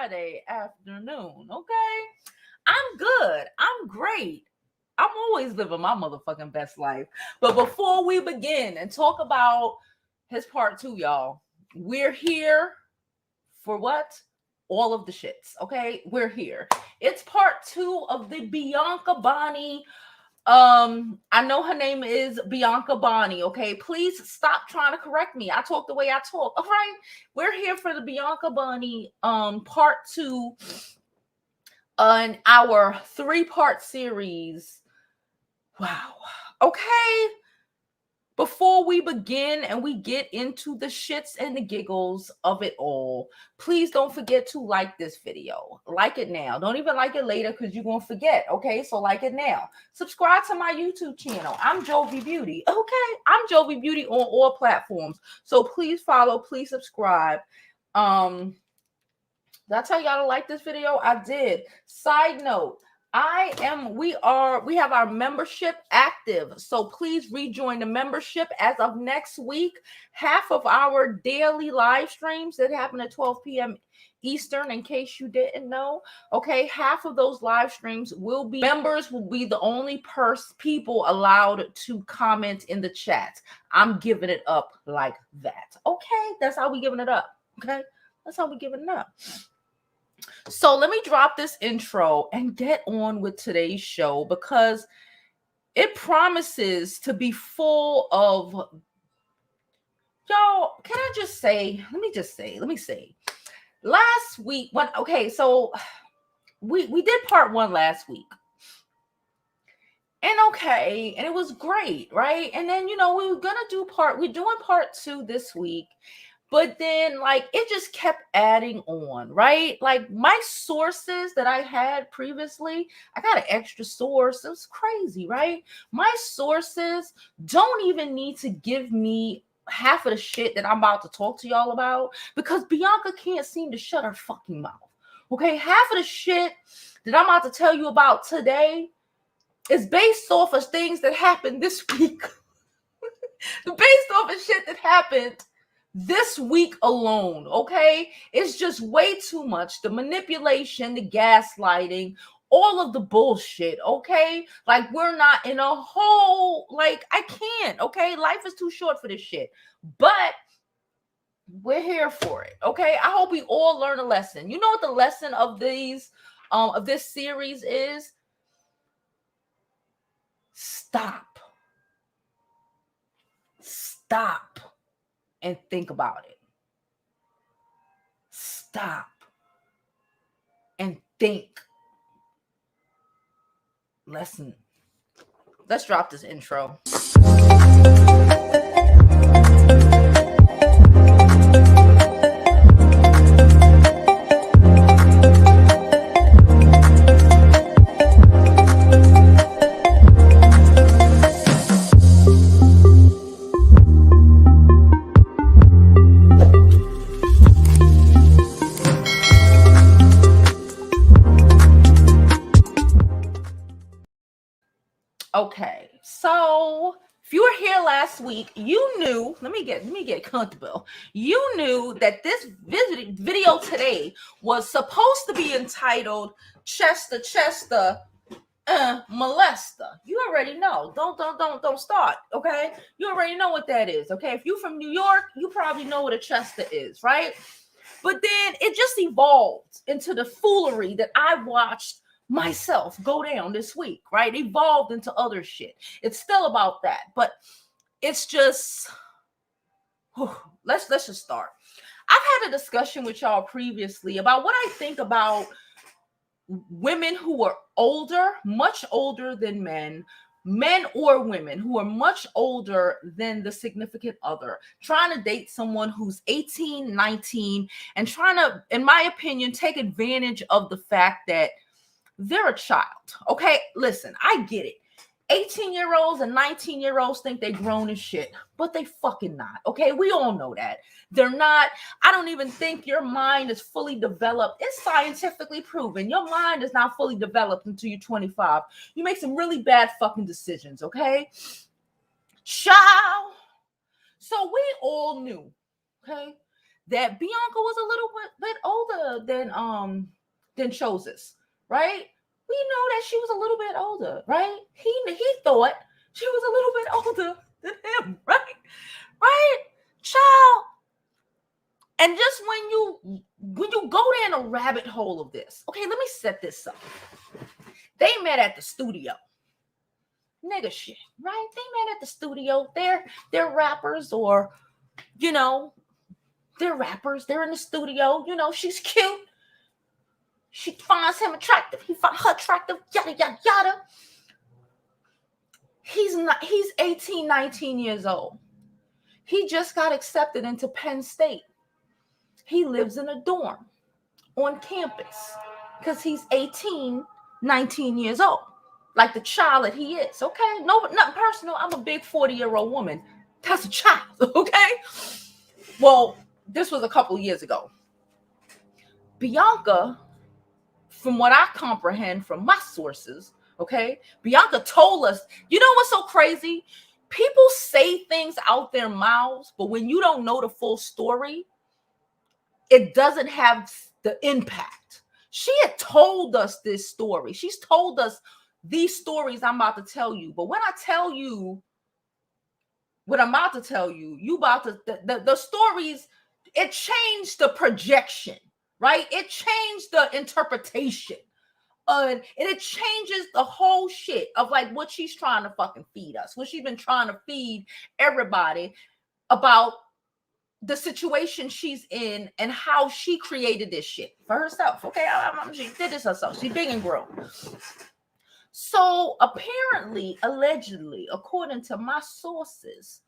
Friday afternoon, okay? I'm good. I'm great. I'm always living my motherfucking best life. But before we begin and talk about his part 2, y'all, we're here for what? All of the shits, okay? We're here. It's part 2 of the Bianca Bonnie. I know her name is Bianca Bonnie, okay? Please stop trying to correct me. I talk the way I talk, all right? We're here for the Bianca Bonnie part 2 on our 3-part series. Wow. Okay. Before we begin and we get into the shits and the giggles of it all, please don't forget to like this video. Like it now. Don't even like it later because you're going to forget, okay? So like it now. Subscribe to my YouTube channel. I'm Jovi Beauty, okay? I'm Jovi Beauty on all platforms. So please follow, please subscribe. Did I tell y'all to like this video? I did. Side note, we have our membership active. So please rejoin the membership as of next week. Half of our daily live streams that happen at 12 p.m. Eastern, in case you didn't know. Okay, half of those live streams members will be the only people allowed to comment in the chat. I'm giving it up like that. Okay, that's how we giving it up. Okay, that's how we giving it up. So let me drop this intro and get on with today's show because it promises to be full of, y'all, can I just say, let me say, last week, so we did part 1 last week. And and it was great, right? And then, we're doing part 2 this week. But then, it just kept adding on, right? Like, my sources that I had previously, I got an extra source. It was crazy, right? My sources don't even need to give me half of the shit that I'm about to talk to y'all about because Bianca can't seem to shut her fucking mouth, okay? Half of the shit that I'm about to tell you about today is based off of things that happened this week. Based off of shit that happened this week alone, okay? It's just way too much. The manipulation, the gaslighting, all of the bullshit, okay? Like, we're not in a whole, I can't, okay? Life is too short for this shit. But we're here for it, okay? I hope we all learn a lesson. You know what the lesson of this series is? Stop and think about it. Stop and think. Listen, let's drop this intro. Okay, so if you were here last week, you knew, let me get comfortable. You knew that this video today was supposed to be entitled Chester Molester. You already know. Don't start, okay? You already know what that is, okay? If you're from New York, you probably know what a Chester is, right? But then it just evolved into the foolery that I watched myself go down this week, right? Evolved into other shit. It's still about that, but it's just, let's just start. I've had a discussion with y'all previously about what I think about women who are older, much older than men or women who are much older than the significant other, trying to date someone who's 18, 19, and trying to, in my opinion, take advantage of the fact that they're a child, okay? Listen, I get it. 18-year-olds and 19-year-olds think they grown as shit, but they fucking not, okay? We all know that. They're not. I don't even think your mind is fully developed. It's scientifically proven. Your mind is not fully developed until you're 25. You make some really bad fucking decisions, okay? Child. So we all knew, okay, that Bianca was a little bit older than Chozus, right? We know that she was a little bit older, right? He thought she was a little bit older than him, right? Right? Child. And just when you go down a rabbit hole of this, okay, let me set this up. They met at the studio. Nigga shit, right? They met at the studio. They're rappers, or you know, they're rappers. They're in the studio. You know, she's cute. She finds him attractive. He finds her attractive. Yada yada yada. He's 18, 19 years old. He just got accepted into Penn State. He lives in a dorm on campus because he's 18, 19 years old. Like the child that he is, okay? No, nothing personal. I'm a big 40-year-old woman. That's a child, okay? Well, this was a couple years ago. Bianca, from what I comprehend from my sources, okay? Bianca told us, you know what's so crazy? People say things out their mouths, but when you don't know the full story, it doesn't have the impact. She had told us this story. She's told us these stories I'm about to tell you. But when I tell you what I'm about to tell you, the stories, it changed the projection, right? It changed the interpretation. And it changes the whole shit of like what she's trying to fucking feed us, what she's been trying to feed everybody about the situation she's in and how she created this shit for herself. Okay, she did this herself. She's big and grown. So apparently, allegedly, according to my sources,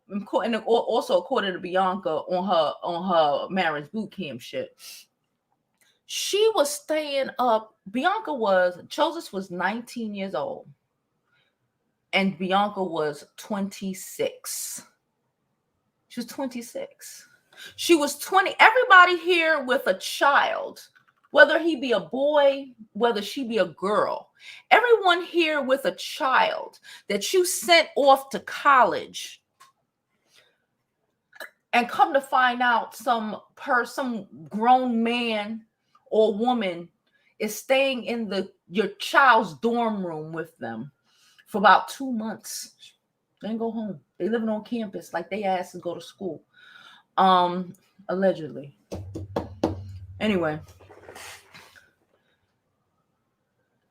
and also according to Bianca on her marriage boot camp shit, she was staying up. Chozus was 19 years old, and Bianca was 26. She was 26. She was 20. Everybody here with a child, whether he be a boy, whether she be a girl, everyone here with a child that you sent off to college, and come to find out some grown man or woman is staying in your child's dorm room with them for about 2 months. They go home. They living on campus like they asked to go to school. Allegedly. Anyway,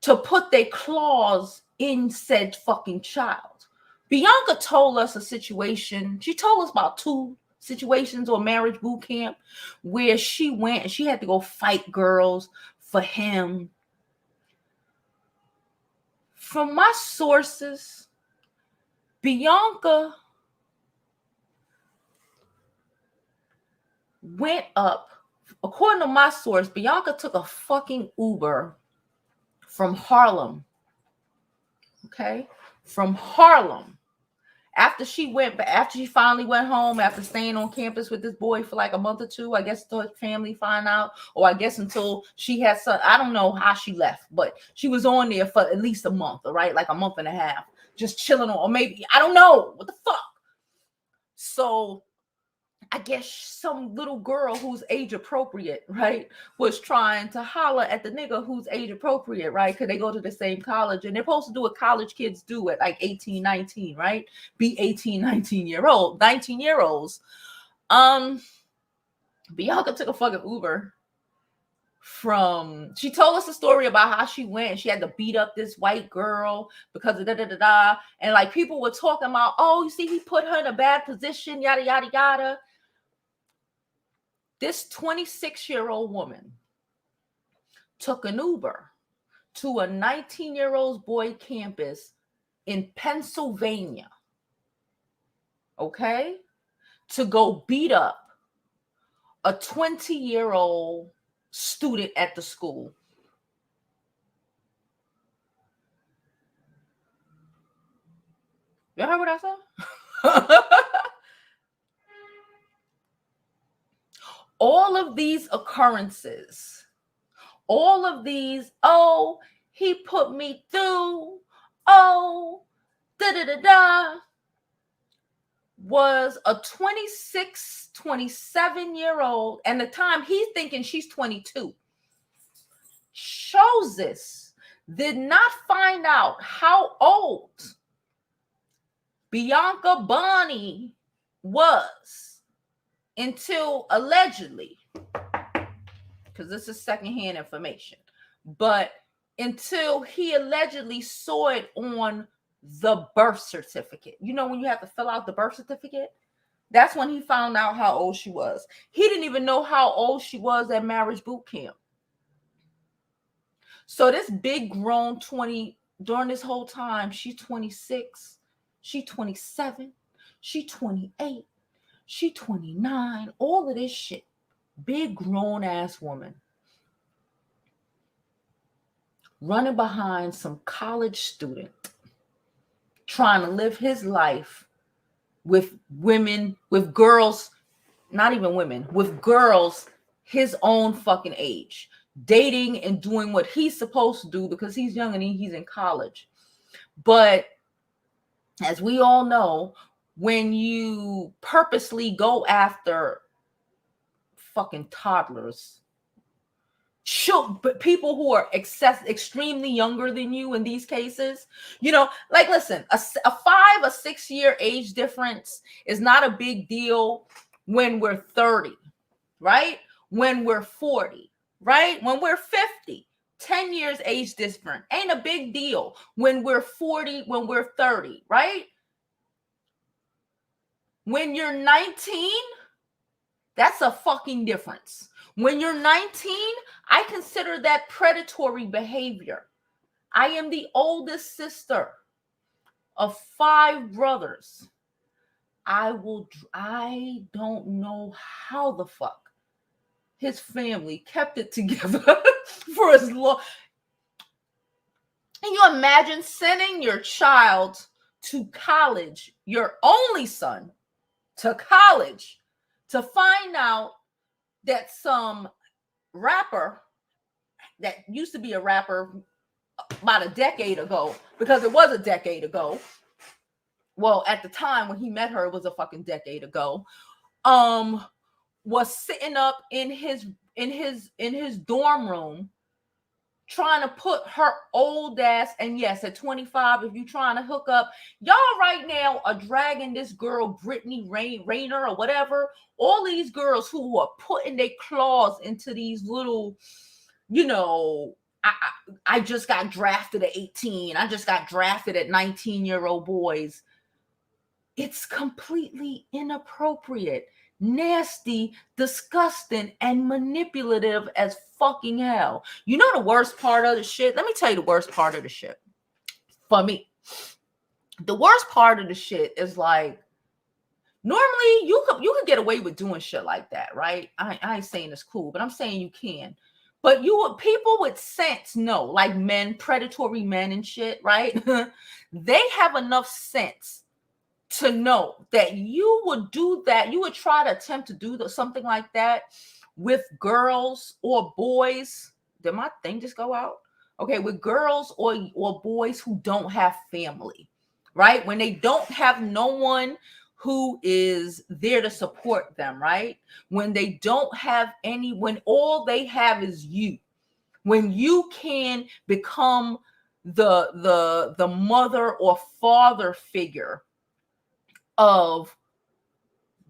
to put their claws in said fucking child. Bianca told us a situation. She told us about 2 situations or marriage boot camp where she went and she had to go fight girls for him. From my sources, Bianca went up. According to my source, Bianca took a fucking Uber from Harlem. Okay? From Harlem. After she finally went home, after staying on campus with this boy for like a month or 2, I guess until his family find out, or I guess until she had some, I don't know how she left, but she was on there for at least a month, all right? Like a month and a half, just chilling on, or maybe, I don't know, what the fuck? So I guess some little girl who's age appropriate, right, was trying to holler at the nigga who's age appropriate, right? Because they go to the same college and they're supposed to do what college kids do at like 18, 19, right? Be 18, 19-year-olds. Bianca took a fucking Uber she told us a story about how she went and she had to beat up this white girl because of da-da-da-da. And like people were talking about, oh, you see, he put her in a bad position, yada, yada, yada. This 26-year-old woman took an Uber to a 19-year-old boy campus in Pennsylvania, okay, to go beat up a 20-year-old student at the school. You heard what I said? All of these occurrences, all of these, oh, he put me through, oh, da-da-da-da. was a 26, 27-year-old, and the time he's thinking she's 22. Chozus did not find out how old Bianca Bonnie was until allegedly, because this is secondhand information, but until he allegedly saw it on the birth certificate. You know, when you have to fill out the birth certificate, that's when he found out how old she was. He didn't even know how old she was at marriage boot camp. So this big grown 20, during this whole time, she's 26, she 27, she 28, she 29, all of this shit. Big grown ass woman running behind some college student trying to live his life with women, with girls, not even women, with girls his own fucking age, dating and doing what he's supposed to do because he's young and he's in college. But as we all know, when you purposely go after fucking toddlers, but people who are extremely younger than you in these cases, you know, like, listen, a 5 or 6 year age difference is not a big deal when we're 30, right? When we're 40, right? When we're 50, 10 years age different ain't a big deal when we're 40, when we're 30, right? When you're 19, that's a fucking difference. When you're 19, I consider that predatory behavior. I am the oldest sister of 5 brothers. I don't know how the fuck his family kept it together for as long. Can you imagine sending your child to college, your only son, to college, to find out that some rapper that used to be a rapper about a decade ago, because it was a decade ago. Well, at the time when he met her, it was a fucking decade ago. Was sitting up in his dorm room trying to put her old ass, and yes, at 25, if you're trying to hook up, y'all right now are dragging this girl, Brittany Rayner or whatever, all these girls who are putting their claws into these little, you know, I just got drafted at 18. I just got drafted at 19-year-old boys. It's completely inappropriate, nasty, disgusting, and manipulative as fucking hell. You know the worst part of the shit? Let me tell you the worst part of the shit. For me, the worst part of the shit is like, normally you could get away with doing shit like that, right? I ain't saying it's cool, but I'm saying you can. But people with sense know, like men, predatory men and shit, right? They have enough sense to know that you would do that. You would try to attempt to do something like that with girls or boys. Did my thing just go out? Okay, with girls or boys who don't have family, right? When they don't have no one who is there to support them, right? When they don't have when all they have is you. When you can become the mother or father figure of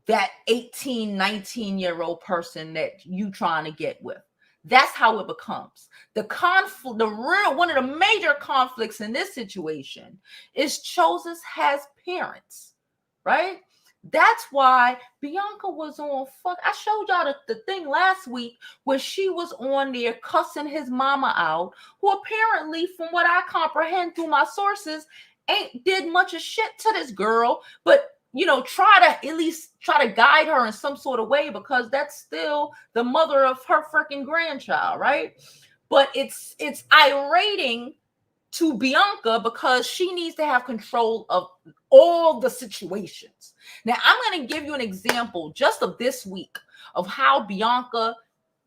that 18, 19-year-old person that you trying to get with. That's how it becomes. The conflict, one of the major conflicts in this situation is Chozus has parents, right? That's why Bianca was on I showed y'all the thing last week where she was on there cussing his mama out, who apparently, from what I comprehend through my sources, ain't did much of shit to this girl, but try to guide her in some sort of way, because that's still the mother of her freaking grandchild, right? But it's irating to Bianca because she needs to have control of all the situations. Now, I'm going to give you an example just of this week of how Bianca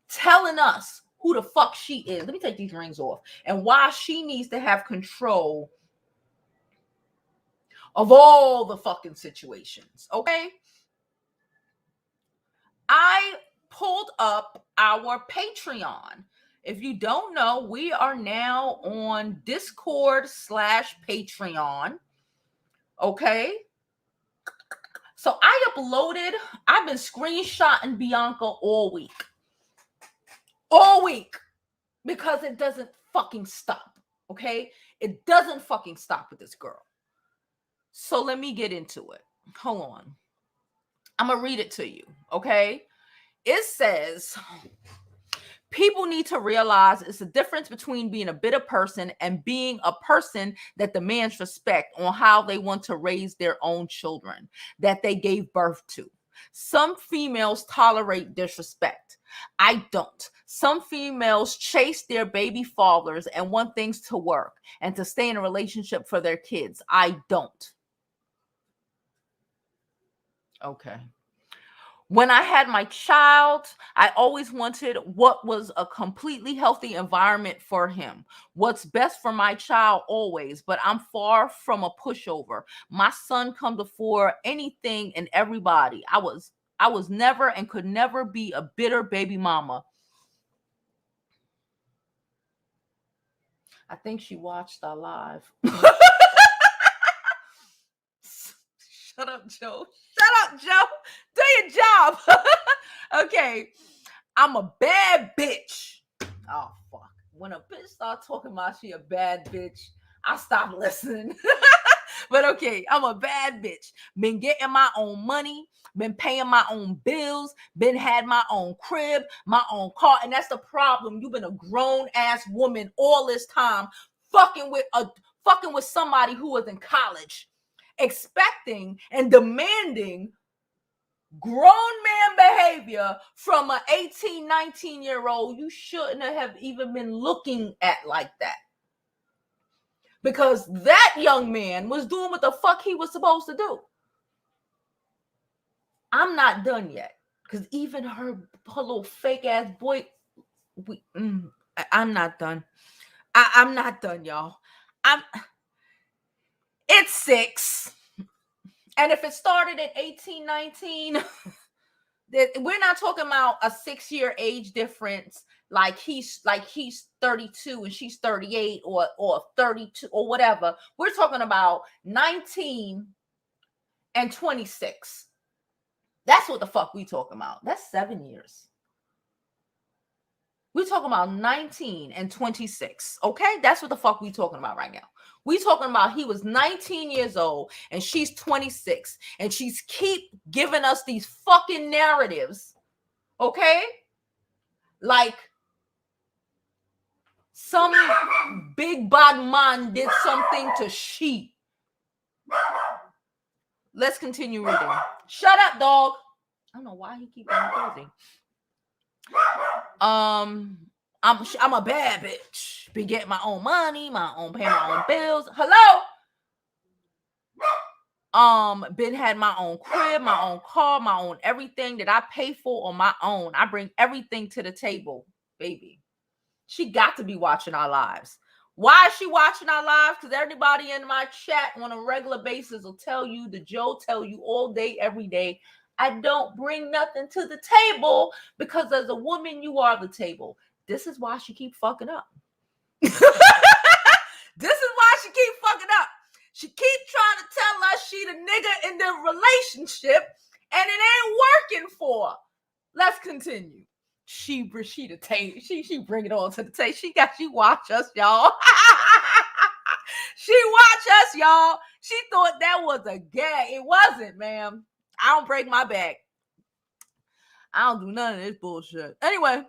telling us who the fuck she is. Let me take these rings off. And why she needs to have control of all the fucking situations, okay? I pulled up our Patreon. If you don't know, we are now on Discord/Patreon. Okay. So I've been screenshotting Bianca all week. All week. Because it doesn't fucking stop. Okay. It doesn't fucking stop with this girl. So let me get into it. Hold on. I'm going to read it to you. Okay. It says, people need to realize it's the difference between being a bitter person and being a person that demands respect on how they want to raise their own children that they gave birth to. Some females tolerate disrespect. I don't. Some females chase their baby fathers and want things to work and to stay in a relationship for their kids. I don't. Okay. When I had my child, I always wanted what was a completely healthy environment for him. What's best for my child always, but I'm far from a pushover. My son comes before anything and everybody. I was never and could never be a bitter baby mama. I think she watched our live. Shut up, Joe. Shut up, Joe. Do your job. Okay. I'm a bad bitch. Oh, fuck. When a bitch starts talking about she a bad bitch, I stop listening. But okay, I'm a bad bitch. Been getting my own money, been paying my own bills, been had my own crib, my own car. And that's the problem. You've been a grown-ass woman all this time, fucking with somebody who was in college, expecting and demanding grown man behavior from an 18, 19-year-old you shouldn't have even been looking at like that. Because that young man was doing what the fuck he was supposed to do. I'm not done yet. Because even her little fake ass boy, I'm not done. I'm not done, y'all. It's 6. And if it started at 18, 19, we're not talking about a 6-year age difference. Like he's 32 and she's 38 or 32 or whatever. We're talking about 19 and 26. That's what the fuck we talking about. That's 7 years. We're talking about 19 and 26. Okay, that's what the fuck we talking about right now. We talking about he was 19 years old and she's 26, and she's keep giving us these fucking narratives. Okay, like some big bad man did something to she. Let's continue reading. Shut up, dog. I don't know why he keeps going crazy. I'm a bad bitch. Be getting my own money, pay my own bills. Hello. Been had my own crib, my own car, my own everything that I pay for on my own. I bring everything to the table, baby. She got to be watching our lives. Why is she watching our lives? Because everybody in my chat on a regular basis will tell you, the Joe tell you all day, every day, I don't bring nothing to the table because as a woman, you are the table. This is why she keep fucking up. This is why she keep fucking up. She keep trying to tell us she the nigga in the relationship and it ain't working for her. Let's continue. She bring it on to the table. She watch us, y'all. She watch us, y'all. She thought that was a gag. It wasn't, ma'am. I don't break my back. I don't do none of this bullshit. Anyway,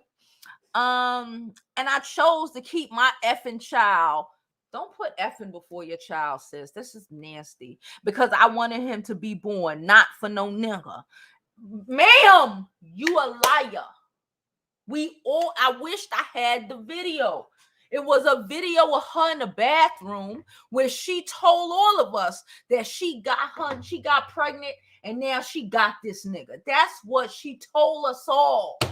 and I chose to keep my effing child. Don't put effing before your child, sis. This is nasty. Because I wanted him to be born, not for no nigga. Ma'am, you a liar. I wished I had the video. It was a video of her in the bathroom where she told all of us that she got pregnant and now she got this nigga. That's what she told us all. The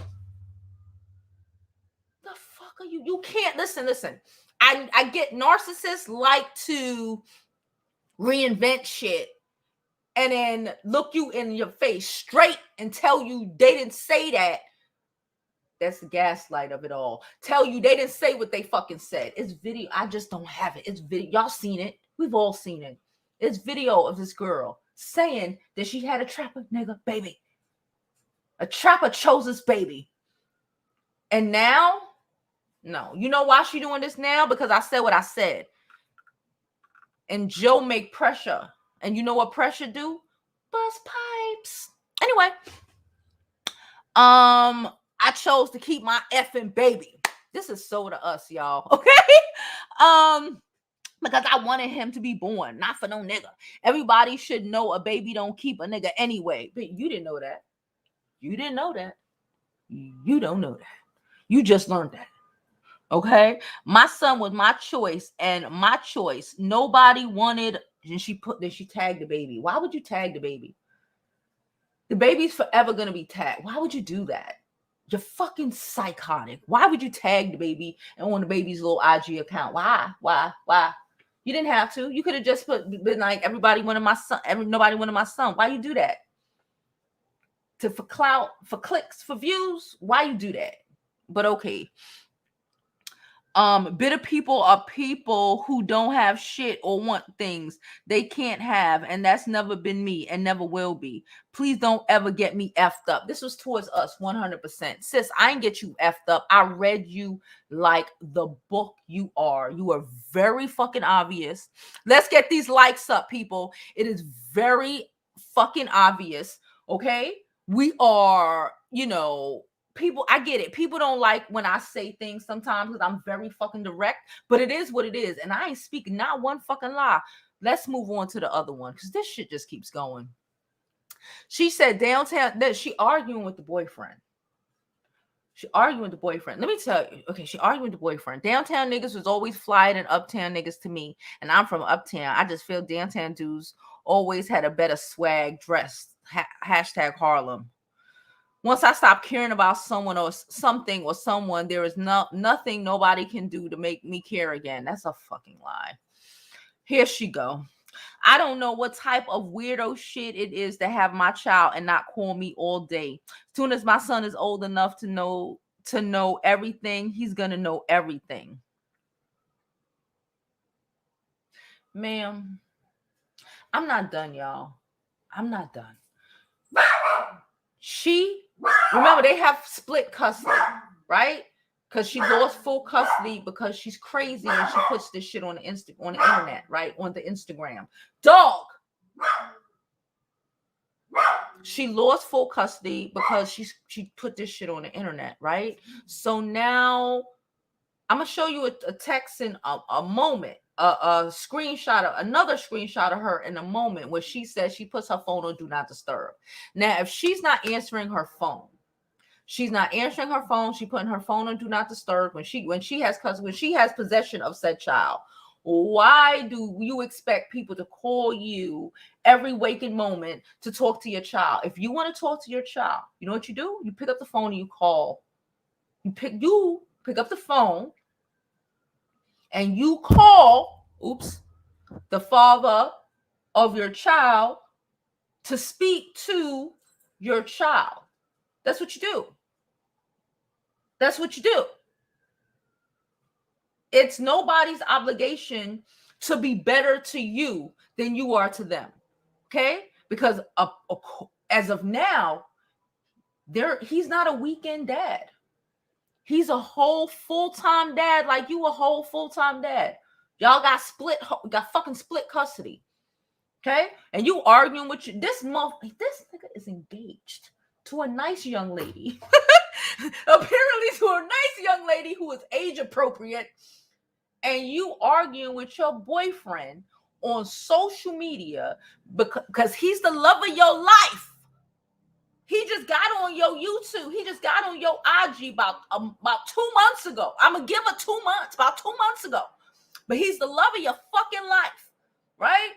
fuck are you? You can't listen. I get narcissists like to reinvent shit, and then look you in your face straight and tell you they didn't say that. That's the gaslight of it all. Tell you they didn't say what they fucking said. It's video. I just don't have it. It's video. Y'all seen it. We've all seen it. It's video of this girl saying that she had a trapper nigga baby. A trapper Chozus baby. And now, no. You know why she doing this now? Because I said what I said. And Joe make pressure. And you know what pressure do? Bust pipes. Anyway. I chose to keep my effing baby. This is so to us, y'all. Okay? Because I wanted him to be born, not for no nigga. Everybody should know a baby don't keep a nigga anyway. But you didn't know that. You didn't know that. You don't know that. You just learned that. Okay? My son was my choice, and my choice. Nobody wanted, and she tagged the baby. Why would you tag the baby? The baby's forever gonna be tagged. Why would you do that? You're fucking psychotic. Why would you tag the baby and on the baby's little IG account? Why? You didn't have to. You could have just been like, everybody wanted my son. Nobody wanted my son. Why you do that? For clout, for clicks, for views? Why you do that? But okay. Bitter people are people who don't have shit or want things they can't have, and that's never been me and never will be. Please don't ever get me effed up. This was towards us 100%. Sis, I ain't get you effed up. I read you like the book you are. You are very fucking obvious. Let's get these likes up, people. It is very fucking obvious, okay? We are, people, I get it. People don't like when I say things sometimes because I'm very fucking direct, but it is what it is. And I ain't speaking not one fucking lie. Let's move on to the other one because this shit just keeps going. She said downtown that she arguing with the boyfriend. Let me tell you. Okay, she arguing with the boyfriend. Downtown niggas was always flying and uptown niggas to me. And I'm from uptown. I just feel downtown dudes always had a better swag dressed. Hashtag Harlem. Once I stop caring about someone or something or someone, there is nothing nobody can do to make me care again. That's a fucking lie. Here she go. I don't know what type of weirdo shit it is to have my child and not call me all day. As soon as my son is old enough to know everything, he's gonna know everything. Ma'am, I'm not done, y'all. I'm not done. Remember, they have split custody, right? Because she lost full custody because she's crazy and she puts this shit on the internet, right? On the Instagram. Dog! She lost full custody because she put this shit on the internet, right? So now I'm gonna show you a text in a moment, another screenshot of her in a moment where she says she puts her phone on do not disturb. Now, if she's not answering her phone, she putting her phone on do not disturb when she has possession of said child. Why do you expect people to call you every waking moment to talk to your child? If you want to talk to your child, you know what you do? You pick up the phone and you call. You pick up the phone and you call, the father of your child to speak to your child. That's what you do. It's nobody's obligation to be better to you than you are to them. Okay? Because as of now, he's not a weekend dad. He's a whole full-time dad, like you a whole full-time dad. Y'all got fucking split custody. Okay? And you arguing with this nigga is engaged to a nice young lady. Apparently to a nice young lady who is age appropriate. And you arguing with your boyfriend on social media because he's the love of your life. He just got on your YouTube. He just got on your IG about 2 months ago. I'm going to give it 2 months, about 2 months ago. But he's the love of your fucking life, right?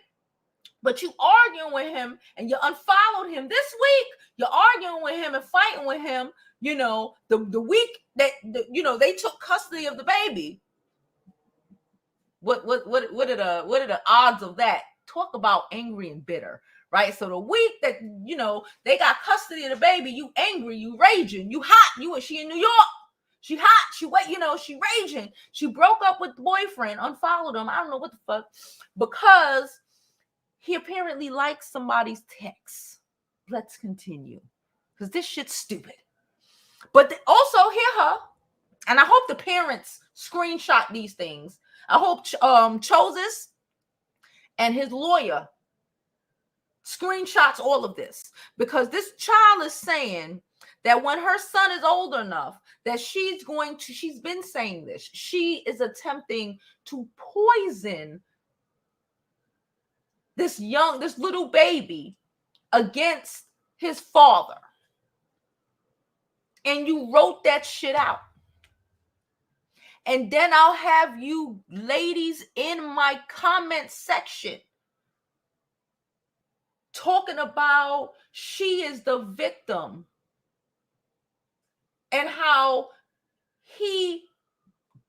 But you arguing with him and you unfollowed him this week. You're arguing with him and fighting with him, the week that, they took custody of the baby. What are the odds of that? talk about angry and bitter, right? So the week that, they got custody of the baby, you angry, you raging, you hot, she in New York. She hot, she raging. She broke up with the boyfriend, unfollowed him. I don't know what the fuck. Because he apparently likes somebody's text. Let's continue. Because this shit's stupid. But also hear her. And I hope the parents screenshot these things. I hope Chozus and his lawyer screenshots all of this. Because this child is saying that when her son is old enough, that she's been saying this, she is attempting to poison this little baby against his father. And you wrote that shit out. And then I'll have you ladies in my comment section talking about she is the victim and how he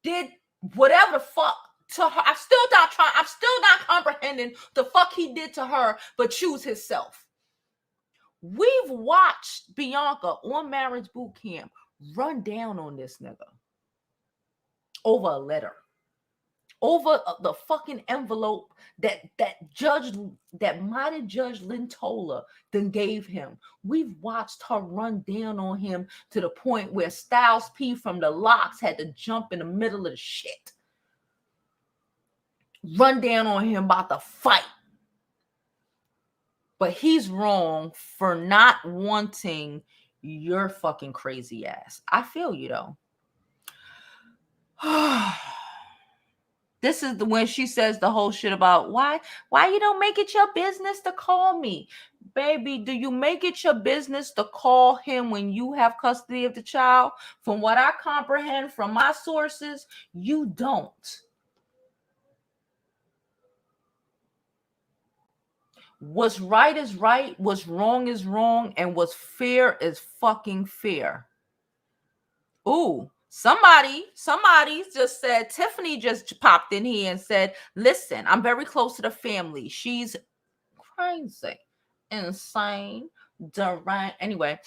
did whatever the fuck to her. I'm still not comprehending the fuck he did to her, but choose himself. We've watched Bianca on Marriage Boot Camp run down on this nigga over a letter, over the fucking envelope that might have Judge Lintola then gave him. We've watched her run down on him to the point where Styles P from the Locks had to jump in the middle of the shit. Run down on him about to fight. But he's wrong for not wanting your fucking crazy ass. I feel you though. This is when she says the whole shit about why you don't make it your business to call me. Baby, do you make it your business to call him when you have custody of the child? From what I comprehend from my sources, you don't. What's right is right, what's wrong is wrong, and what's fair is fucking fair. Ooh. Somebody just said, Tiffany just popped in here and said, listen, I'm very close to the family. She's crazy, insane, deranged. Anyway,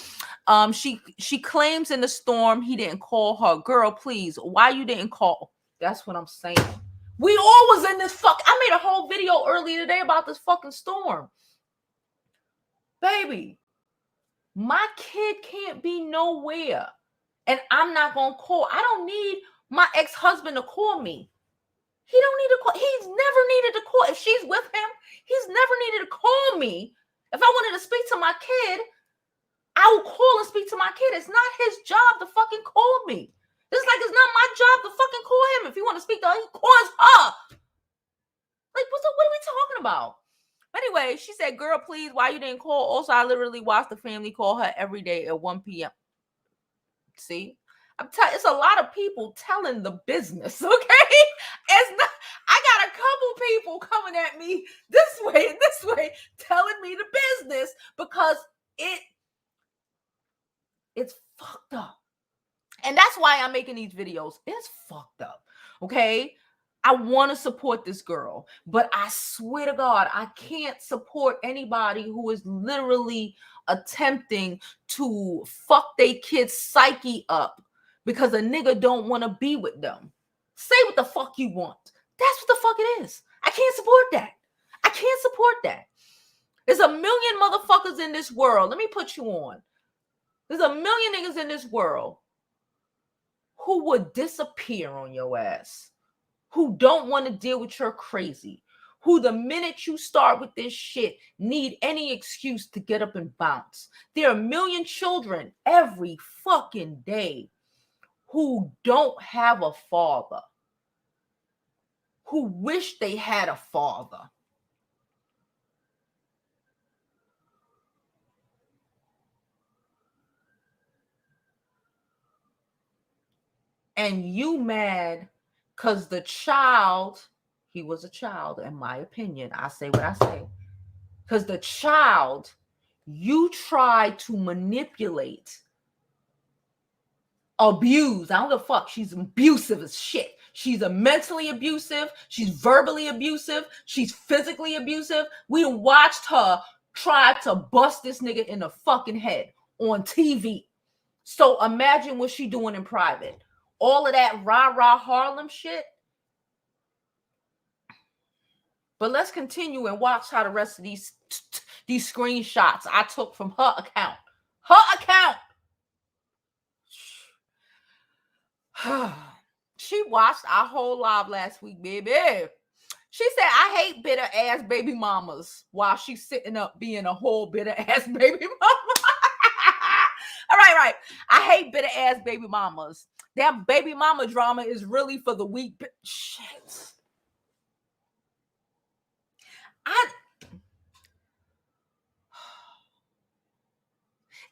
she claims in the storm he didn't call her. Girl, please, why you didn't call? That's what I'm saying. We all was in this I made a whole video earlier today about this fucking storm. Baby, my kid can't be nowhere. And I'm not going to call. I don't need my ex-husband to call me. He don't need to call. He's never needed to call. If she's with him, he's never needed to call me. If I wanted to speak to my kid, I will call and speak to my kid. It's not his job to fucking call me. Just like it's not my job to fucking call him. If you want to speak to her, he calls her. Like, what are we talking about? Anyway, she said, girl, please, why you didn't call? Also, I literally watch the family call her every day at 1 p.m. See, it's a lot of people telling the business, okay? It's not, I got a couple people coming at me this way and this way, telling me the business because it's fucked up. And that's why I'm making these videos. It's fucked up, okay? I want to support this girl, but I swear to God, I can't support anybody who is literally attempting to fuck their kid's psyche up because a nigga don't want to be with them. Say what the fuck you want. That's what the fuck it is. I can't support that. I can't support that. There's a million motherfuckers in this world. Let me put you on. There's a million niggas in this world who would disappear on your ass, who don't want to deal with your crazy, who the minute you start with this shit need any excuse to get up and bounce. There are a million children every fucking day who don't have a father, who wish they had a father. And you mad because the child, he was a child, in my opinion. I say what I say. Because the child, you tried to manipulate, abuse. I don't give a fuck. She's abusive as shit. She's a mentally abusive. She's verbally abusive. She's physically abusive. We watched her try to bust this nigga in the fucking head on TV. So imagine what she doing in private. All of that rah-rah Harlem shit. But let's continue and watch how the rest of these screenshots I took from her account. Her account. She watched our whole live last week, baby. She said, I hate bitter ass baby mamas while she's sitting up being a whole bitter ass baby mama. All right. I hate bitter ass baby mamas. That baby mama drama is really for the weak. Shit.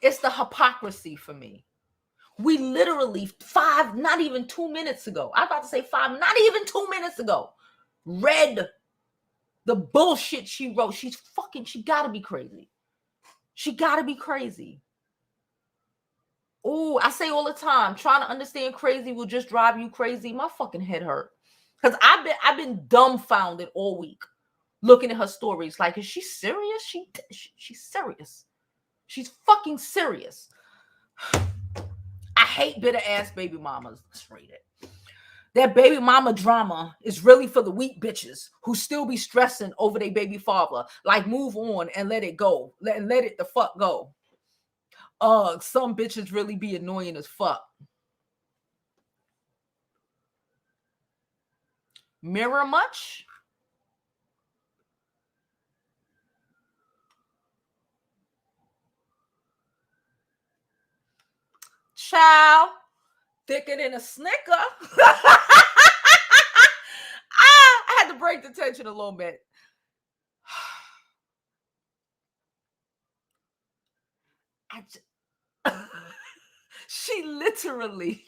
It's the hypocrisy for me. We literally not even 2 minutes ago, I was about to say 5, not even 2 minutes ago, read the bullshit she wrote. She gotta be crazy. She gotta be crazy. Oh, I say all the time, trying to understand crazy will just drive you crazy. My fucking head hurt. Because I've been dumbfounded all week looking at her stories. Like, is she serious? She's serious. She's fucking serious. I hate bitter ass baby mamas. Let's read it. That baby mama drama is really for the weak bitches who still be stressing over their baby father. Like, move on and let it go. Let it the fuck go. Some bitches really be annoying as fuck. Mirror much? Child, thicker than a Snicker. I had to break the tension a little bit. She literally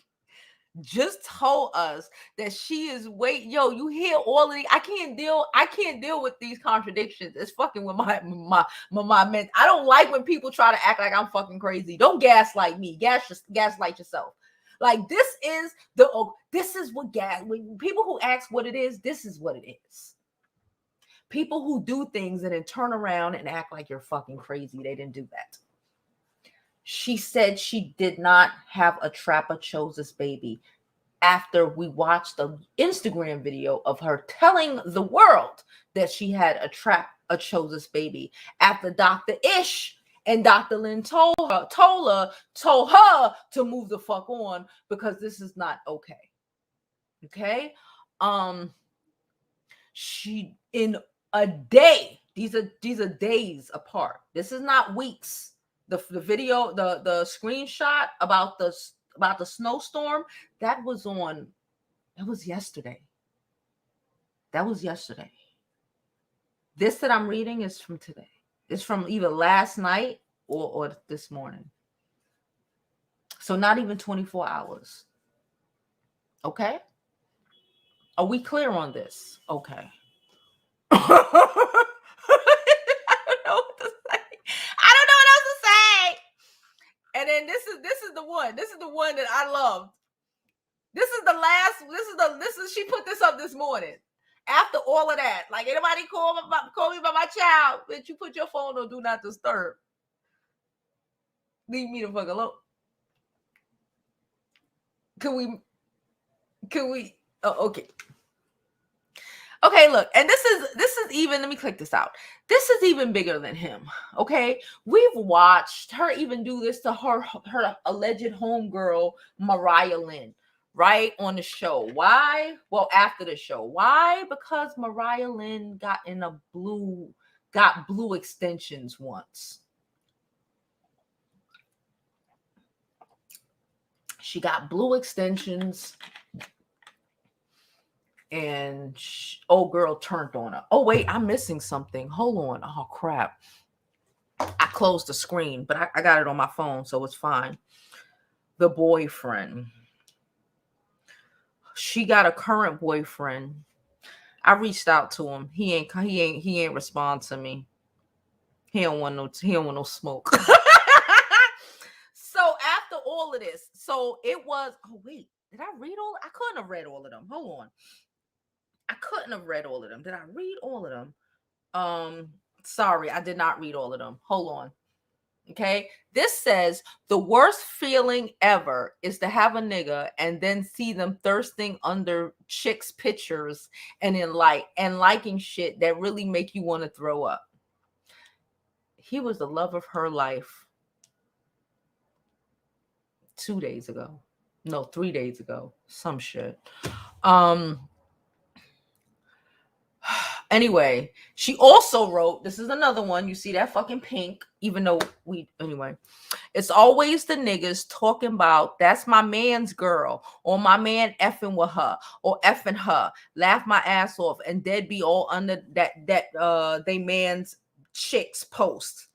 just told us that she is yo, you hear all of these. I can't deal with these contradictions. It's fucking with my men. I don't like when people try to act like I'm fucking crazy. Don't gaslight me. Gaslight yourself. Like, this is what when people who ask what it is, this is what it is. People who do things and then turn around and act like you're fucking crazy. They didn't do that. She said she did not have a trapper Chozus baby after we watched the Instagram video of her telling the world that she had a Chozus baby after Dr. Ish and Dr. Lynn told her to move the fuck on because this is not okay. Okay? She in a day, these are days apart. This is not weeks. The video, the screenshot about the snowstorm, that was yesterday. That was yesterday. This that I'm reading is from today. It's from either last night or this morning. So not even 24 hours. Okay? Are we clear on this? Okay. And then this is the one. This is the one that I loved. This is she put this up this morning. After all of that, like, anybody call me by my child, bitch, you put your phone on do not disturb. Leave me the fuck alone. Can we okay. Okay, look, and this is even, let me click this out. This is even bigger than him, okay? We've watched her even do this to her alleged homegirl, Mariah Lynn, right, on the show. Why? Well, after the show. Why? Because Mariah Lynn got blue extensions once. She got blue extensions. And old girl turned on her. Oh, wait, I'm missing something. Hold on. Oh, crap. I closed the screen, but I got it on my phone, so it's fine. The boyfriend. She got a current boyfriend. I reached out to him. He ain't respond to me. He don't want no smoke. So after all of this, so it was, oh, wait. Did I read all? I couldn't have read all of them. Hold on. I couldn't have read all of them. Did I read all of them? Sorry, I did not read all of them. Hold on. Okay. This says the worst feeling ever is to have a nigga and then see them thirsting under chicks' pictures and liking shit that really make you want to throw up. He was the love of her life 2 days ago. No, 3 days ago. Some shit. Anyway, she also wrote, this is another one. You see that fucking pink, even though anyway. It's always the niggas talking about that's my man's girl or my man effing with her or effing her. Laugh my ass off and dead be all under that they man's chicks post.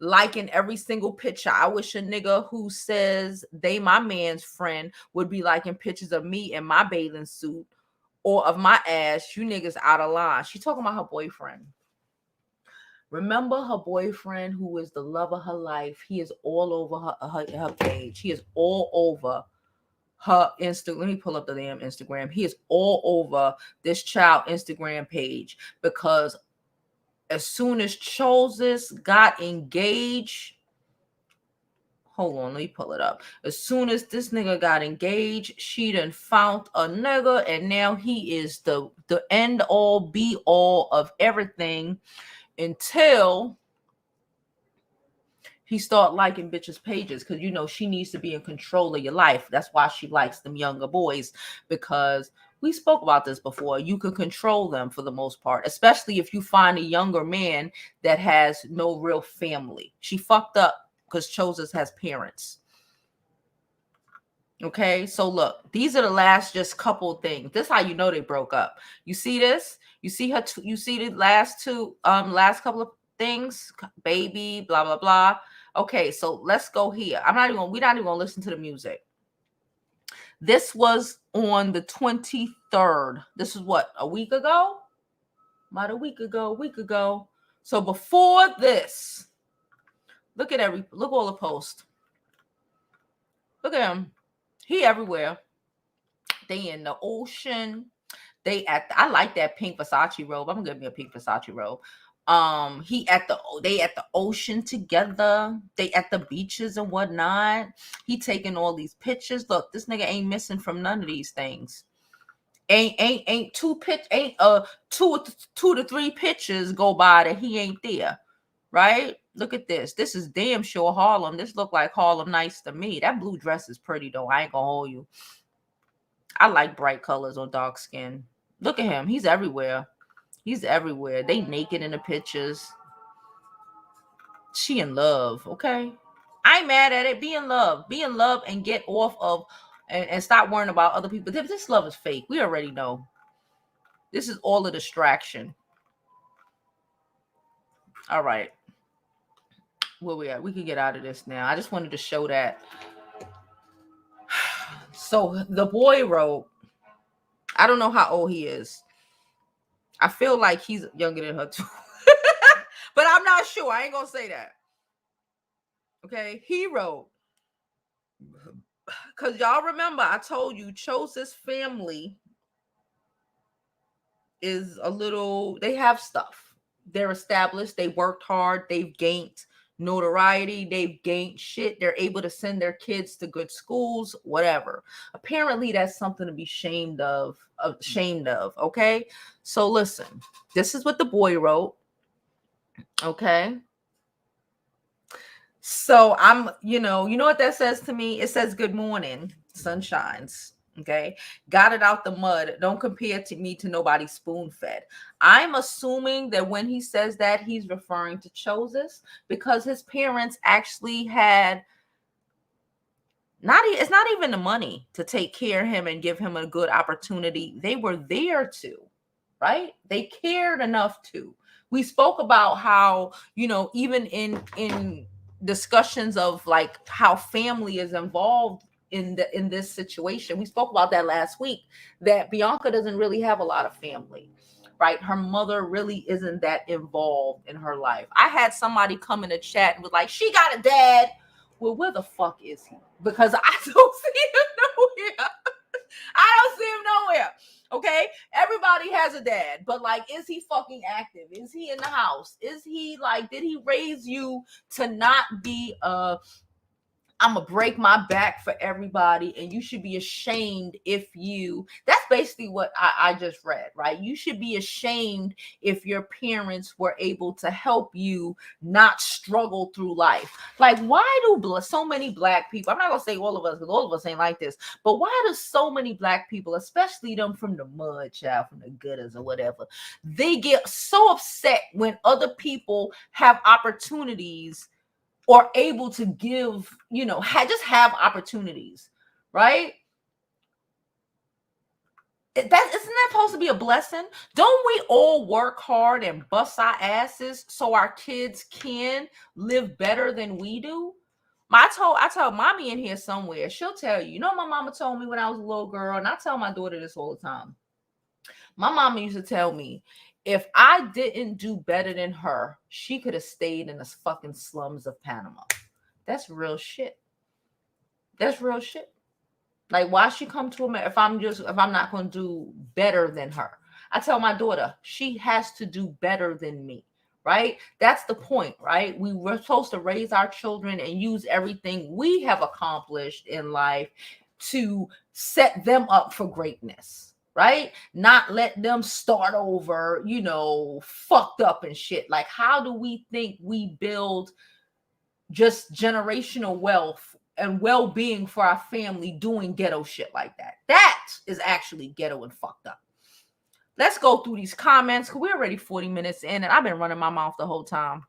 Liking every single picture. I wish a nigga who says they my man's friend would be liking pictures of me in my bathing suit or of my ass. You niggas out of line. She talking about her boyfriend. Remember her boyfriend who is the love of her life. He is all over her page. He is all over her Instagram. Let me pull up the damn Instagram. He is all over this child Instagram page because as soon as Chozus got engaged, hold on, let me pull it up. As soon as this nigga got engaged, she done found a nigga, and now he is the end all be all of everything until he start liking bitches' pages, because you know she needs to be in control of your life. That's why she likes them younger boys, because we spoke about this before. You can control them for the most part, especially if you find a younger man that has no real family. She fucked up because Chozus has parents. Okay, so look, these are the last just couple things. This is how you know they broke up. You see this? You see her? You see the last couple of things? Baby, blah blah blah. Okay, so let's go here. We're not even gonna listen to the music. This was on the 23rd. This is what, a week ago? About a week ago. So before this, look all the posts. Look at him. He everywhere. They in the ocean. I like that pink Versace robe. I'm gonna give me a pink Versace robe. They at the ocean together. They at the beaches and whatnot. He taking all these pictures. Look, this nigga ain't missing from none of these things. Ain't two to three pictures go by that he ain't there. Right? Look at this. This is damn sure Harlem. This look like Harlem Nights to me. That blue dress is pretty though. I ain't gonna hold you. I like bright colors on dark skin. Look at him. He's everywhere. He's everywhere. They naked in the pictures. She in love, okay? I ain't mad at it. Be in love. Be in love and get off of and stop worrying about other people. This love is fake. We already know. This is all a distraction. All right. Where we at? We can get out of this now. I just wanted to show that. So the boy wrote, I don't know how old he is. I feel like he's younger than her too. But I'm not sure. I ain't gonna say that. Okay, he wrote, because y'all remember I told you Chozus family is they have stuff. They're established. They worked hard. They've gained notoriety. They've gained shit. They're able to send their kids to good schools, whatever. Apparently that's something to be ashamed of. Okay, so listen, this is what the boy wrote. Okay, so I'm, you know what that says to me? It says, good morning, sun shines. Okay, got it out the mud. Don't compare to me to nobody spoon fed. I'm assuming that when he says that, he's referring to Chozus, because his parents actually had it's not even the money to take care of him and give him a good opportunity. They were there to, right? They cared enough to. We spoke about how, even in discussions of like how family is involved in this situation. We spoke about that last week, that Bianca doesn't really have a lot of family, right? Her mother really isn't that involved in her life. I had somebody come in the chat and was like, she got a dad. Well, where the fuck is he? Because I don't see him nowhere. I don't see him nowhere. Okay, everybody has a dad, but like, is he fucking active? Is he in the house? Is he like, did he raise you to not be I'm gonna break my back for everybody, and you should be ashamed if you, that's basically what I just read, right? You should be ashamed if your parents were able to help you not struggle through life. Like, why do so many Black people, I'm not gonna say all of us, because all of us ain't like this, but why do so many Black people, especially them from the mud, child, from the gutters or whatever, they get so upset when other people have opportunities or able to give, just have opportunities, right? Isn't that supposed to be a blessing? Don't we all work hard and bust our asses so our kids can live better than we do? I told mommy in here somewhere, she'll tell you, my mama told me when I was a little girl, and I tell my daughter this all the time. My mama used to tell me, if I didn't do better than her, she could have stayed in the fucking slums of Panama. That's real shit. That's real shit. Like, why she come to America if I'm not going to do better than her? I tell my daughter, she has to do better than me, right? That's the point, right? We were supposed to raise our children and use everything we have accomplished in life to set them up for greatness, right? Not let them start over, fucked up and shit. Like, how do we think we build just generational wealth and well-being for our family doing ghetto shit like that? That is actually ghetto and fucked up. Let's go through these comments, because we're already 40 minutes in and I've been running my mouth the whole time.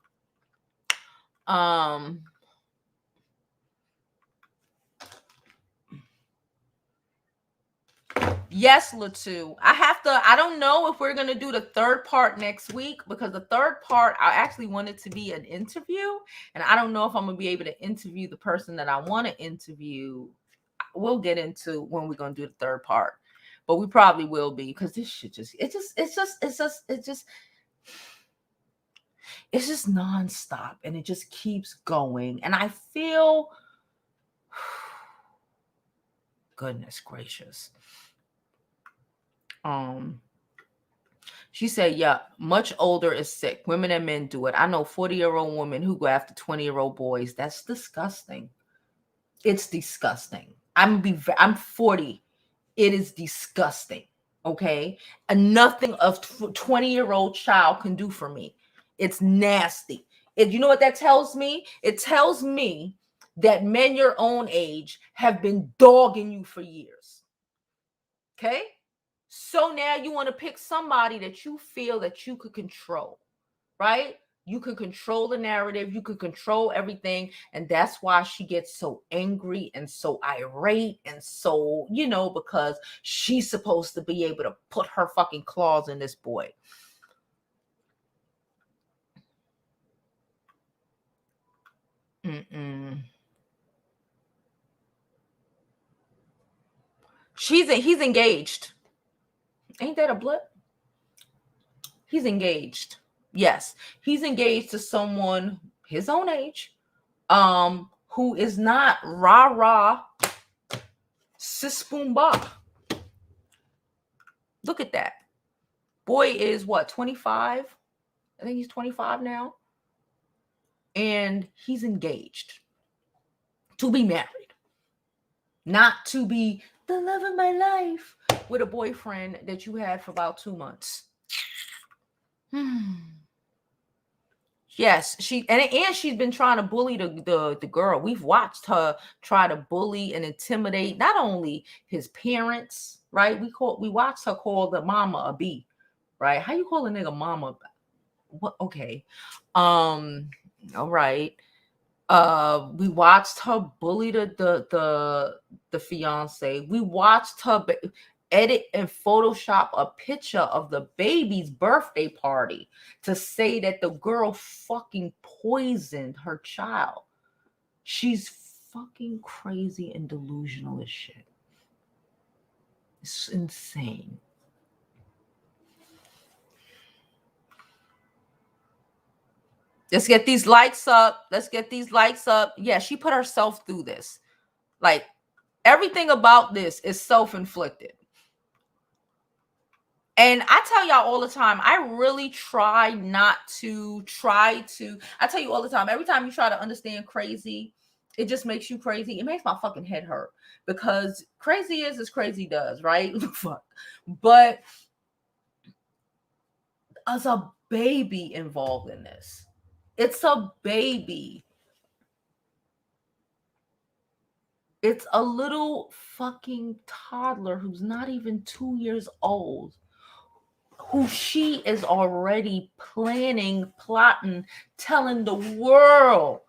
Yes, Latu. I don't know if we're going to do the third part next week, because the third part, I actually want it to be an interview. And I don't know if I'm going to be able to interview the person that I want to interview. We'll get into when we're going to do the third part, but we probably will be, because this shit it's just nonstop, and it just keeps going. And I feel, goodness gracious. She said, yeah, much older is sick. Women and men do it. I know 40-year-old women who go after 20-year-old boys. That's disgusting. It's disgusting. I'm 40. It is disgusting. Okay. And nothing a 20-year-old child can do for me. It's nasty. You know what that tells me? It tells me that men your own age have been dogging you for years. Okay. So now you want to pick somebody that you feel that you could control, right? You could control the narrative. You could control everything. And that's why she gets so angry and so irate and so, because she's supposed to be able to put her fucking claws in this boy. He's engaged. Ain't that a blip? He's engaged. Yes, he's engaged to someone his own age, who is not rah-rah sis boom ba. Look at that. Boy is what, 25? I think he's 25 now. And he's engaged to be married, not to be the love of my life with a boyfriend that you had for about 2 months. Yes, she's been trying to bully the girl. We've watched her try to bully and intimidate not only his parents, right? We watched her call the mama a B, right? How you call a nigga mama? What? Okay, all right. We watched her bully the fiance. We watched her edit and Photoshop a picture of the baby's birthday party to say that the girl fucking poisoned her child. She's fucking crazy and delusional as shit. It's insane. Let's get these likes up. Yeah, she put herself through this. Like, Everything about this is self-inflicted. And I tell y'all all the time, I really try not to I tell you all the time, every time you try to understand crazy, it just makes you crazy. It makes my fucking head hurt because crazy is as crazy does, right? Fuck. But as a baby involved in this, it's a baby. It's a little fucking toddler who's not even 2 years old, who she is already planning, plotting, telling the world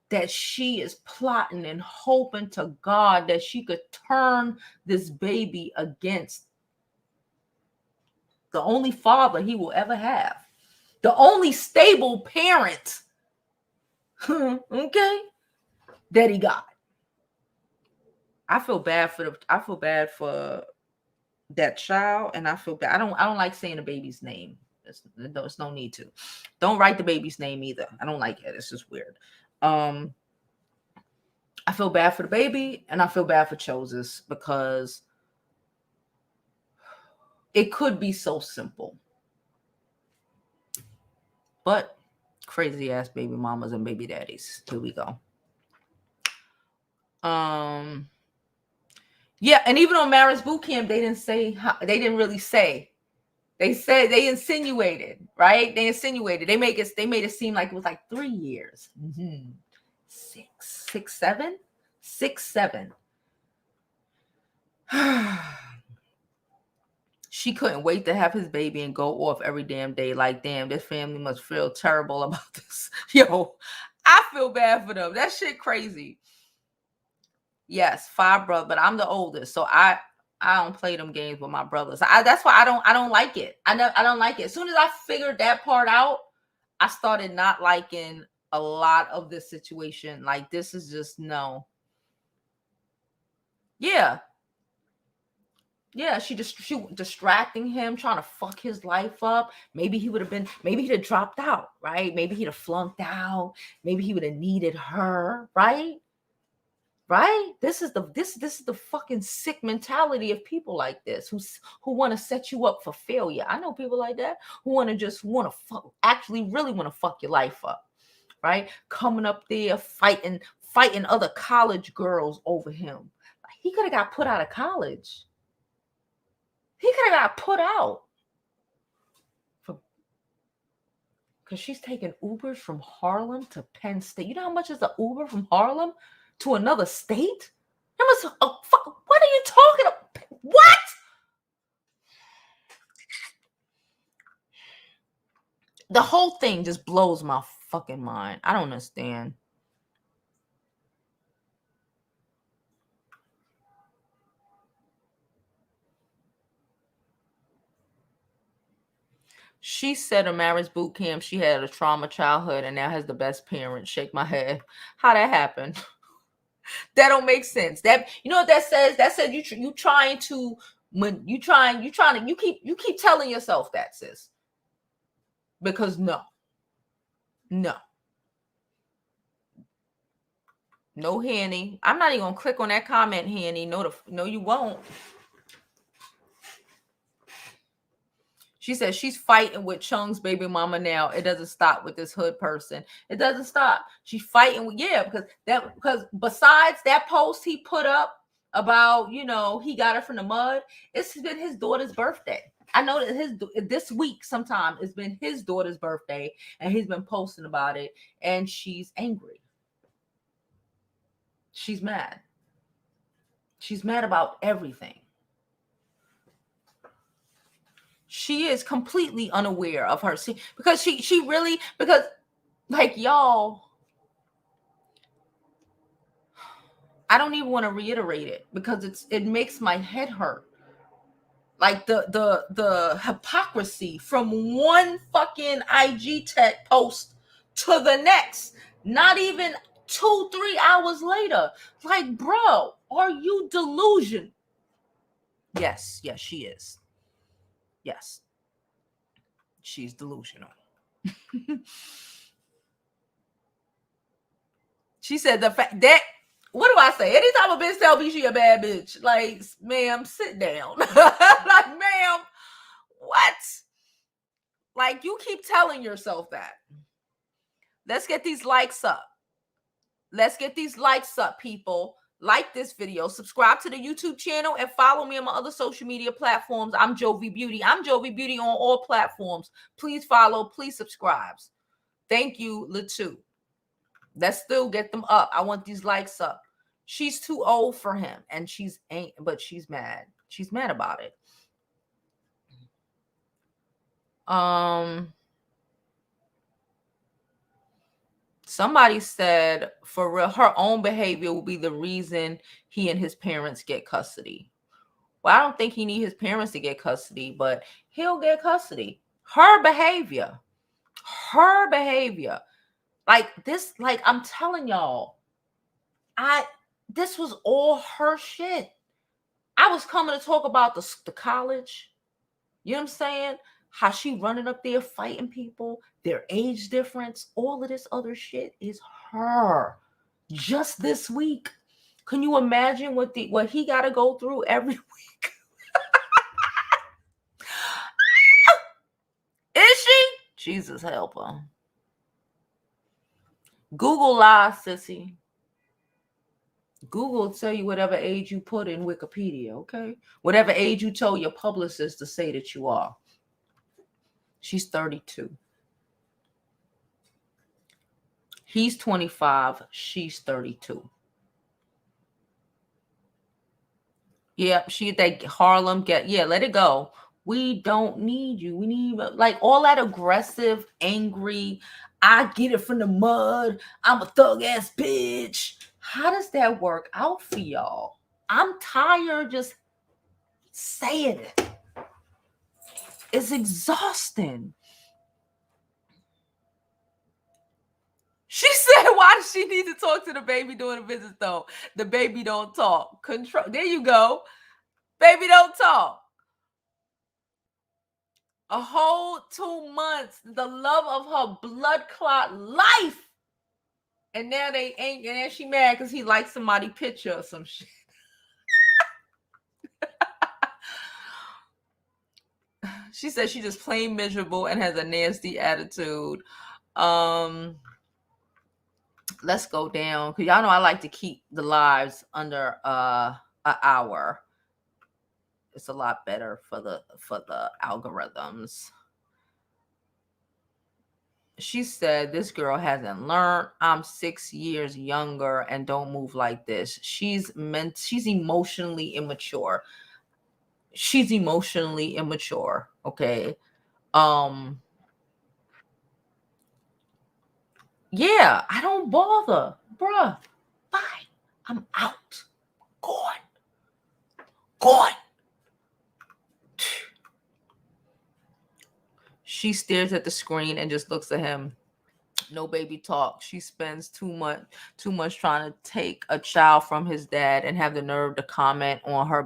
that she is plotting and hoping to God that she could turn this baby against the only father he will ever have, the only stable parent, okay, that he got. I feel bad for that child, and I feel bad. I don't like saying the baby's name. There's no need to. Don't write the baby's name either. I don't like it. It's just weird. I feel bad for the baby, and I feel bad for Chozus because it could be so simple. But crazy ass baby mamas and baby daddies. Here we go. Yeah, and even on Marriage Boot Camp, they didn't really say. They said they insinuated, right? They insinuated. They made it seem like it was like 3 years. Mm-hmm. 6, 7. She couldn't wait to have his baby and go off every damn day. Like, damn, this family must feel terrible about this. Yo, I feel bad for them. That shit crazy. Yes, 5 brothers, but I'm the oldest, so I don't play them games with my brothers. That's why I don't like it. I don't like it. As soon as I figured that part out, I started not liking a lot of this situation. Like, this is just no. Yeah. Yeah, she distracting him, trying to fuck his life up. Maybe he'd have dropped out, right? Maybe he'd have flunked out. Maybe he would have needed her, right? Right? This is the fucking sick mentality of people like this who want to set you up for failure. I know people like that who want to actually really want to fuck your life up, right? Coming up there fighting other college girls over him. He could have got put out of college. He could have got put out because she's taking Ubers from Harlem to Penn State. You know how much is an Uber from Harlem to another state? What are you talking about? What? The whole thing just blows my fucking mind. I don't understand. She said in Marriage Boot Camp she had a trauma childhood and now has the best parents. Shake my head. How that happened? That don't make sense. That, you know what that says? That said you keep telling yourself that, sis. Because no, Hanny. I'm not even gonna click on that comment, Hanny. No, you won't. She says she's fighting with Chung's baby mama now. It doesn't stop with this hood person. It doesn't stop. She's fighting with, because besides that post he put up about, he got her from the mud, it's been his daughter's birthday. I know that this week sometime it's been his daughter's birthday and he's been posting about it and she's angry. She's mad. She's mad about everything. She is completely unaware of her because she really, because like y'all, I don't even want to reiterate it because it makes my head hurt. Like the hypocrisy from one fucking IG tech post to the next, not even 2-3 hours later. Like, bro, are you delusional? Yes, she is. Yes, she's delusional. She said the fact that What do I say? Anytime a bitch tell me she a bad bitch, like, ma'am, sit down. Like, ma'am, what? Like, you keep telling yourself that. Let's get these likes up. Let's get these likes up, people. Like this video, subscribe to the YouTube channel, and follow me on my other social media platforms. I'm Jovi Beauty. I'm Jovi Beauty on all platforms. Please follow, please subscribe. Thank you, Latu. Let's still get them up. I want these likes up. She's too old for him, and she's mad. She's mad about it. Somebody said for real, her own behavior will be the reason he and his parents get custody. Well, I don't think he needs his parents to get custody, but he'll get custody. Her behavior. Like this, like I'm telling y'all, this was all her shit. I was coming to talk about the college. You know what I'm saying? How she running up there fighting people, their age difference, all of this other shit is her. Just this week. Can you imagine what he got to go through every week? Is she? Jesus help her. Google lies, sissy. Google will tell you whatever age you put in Wikipedia, okay? Whatever age you told your publicist to say that you are. She's 32. He's 25. She's 32. Yeah, that Harlem let it go. We don't need you. We need like all that aggressive, angry, I get it from the mud. I'm a thug ass bitch. How does that work out for y'all? I'm tired just saying it. It's exhausting. She said, why does she need to talk to the baby during the visit though? The baby don't talk. Control. There you go. Baby don't talk. A whole 2 months, the love of her blood clot life. And now they ain't, and then she mad because he likes somebody's picture or some shit. She said she just plain miserable and has a nasty attitude. Let's go down because y'all know I like to keep the lives under an hour. It's a lot better for the algorithms. She said this girl hasn't learned. I'm 6 years younger and don't move like this. She's emotionally immature. She's emotionally immature. Okay. Yeah, I don't bother. Bruh. Bye. I'm out. Gone. She stares at the screen and just looks at him. No baby talk. She spends too much trying to take a child from his dad and have the nerve to comment on her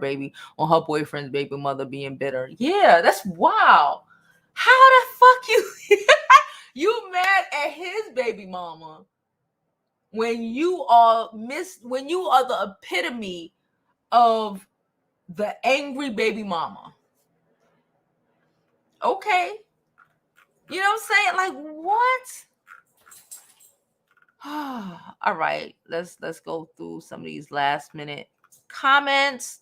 boyfriend's baby mother being bitter. Yeah, that's wild. How the fuck you mad at his baby mama when you are the epitome of the angry baby mama? Okay. You know what I'm saying? Like, what? All right, let's go through some of these last minute comments.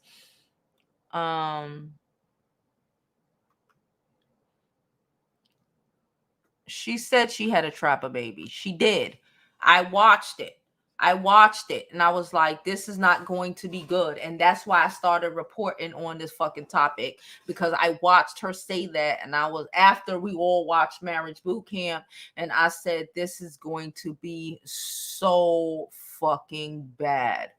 She said she had to trap a baby. She did. I watched it and I was like, this is not going to be good. And that's why I started reporting on this fucking topic, because I watched her say that. And I was, after we all watched Marriage Boot Camp, and I said, this is going to be so fucking bad.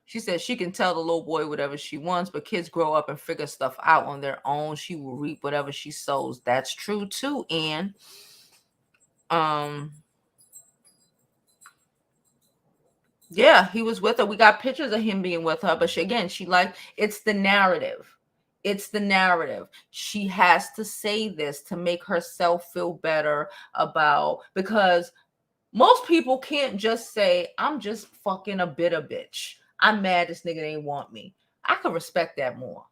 She said she can tell the little boy whatever she wants, but kids grow up and figure stuff out on their own. She will reap whatever she sows. That's true too, Anne. Yeah, he was with her. We got pictures of him being with her, but it's the narrative. It's the narrative. She has to say this to make herself feel better because Most people can't just say, I'm just fucking a bitter bitch. I'm mad this nigga ain't want me. I could respect that more.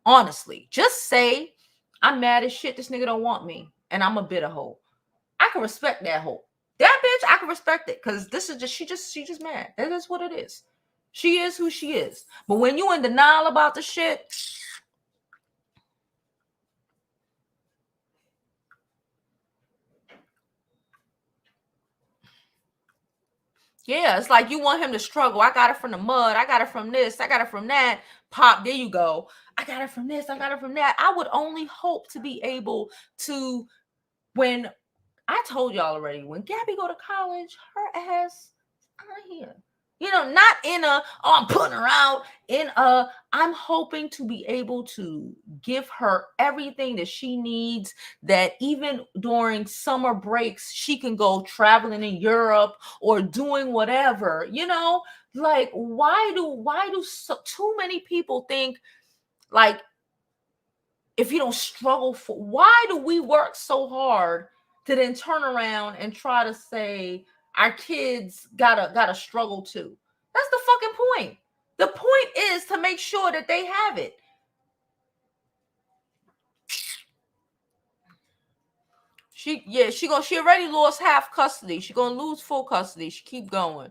Honestly. Just say, I'm mad as shit this nigga don't want me. And I'm a bitter hoe. I can respect that hoe. That bitch, I can respect it. Because this is just, she just mad. That is what it is. She is who she is. But when you in denial about the shit, yeah, it's like you want him to struggle. I got it from the mud. I got it from this. I got it from that. Pop, there you go. I got it from this. I got it from that. I would only hope to be able to, when I told y'all already, when Gabby go to college, her ass out here. You know, not in a, oh, I'm putting her out. In a, I'm hoping to be able to give her everything that she needs, that even during summer breaks, she can go traveling in Europe or doing whatever, you know? Like, why do too many people think, like, if you don't struggle for, why do we work so hard to then turn around and try to say our kids gotta struggle too? That's the fucking point. The point is to make sure that they have it. She already lost half custody. She gonna lose full custody. She keep going.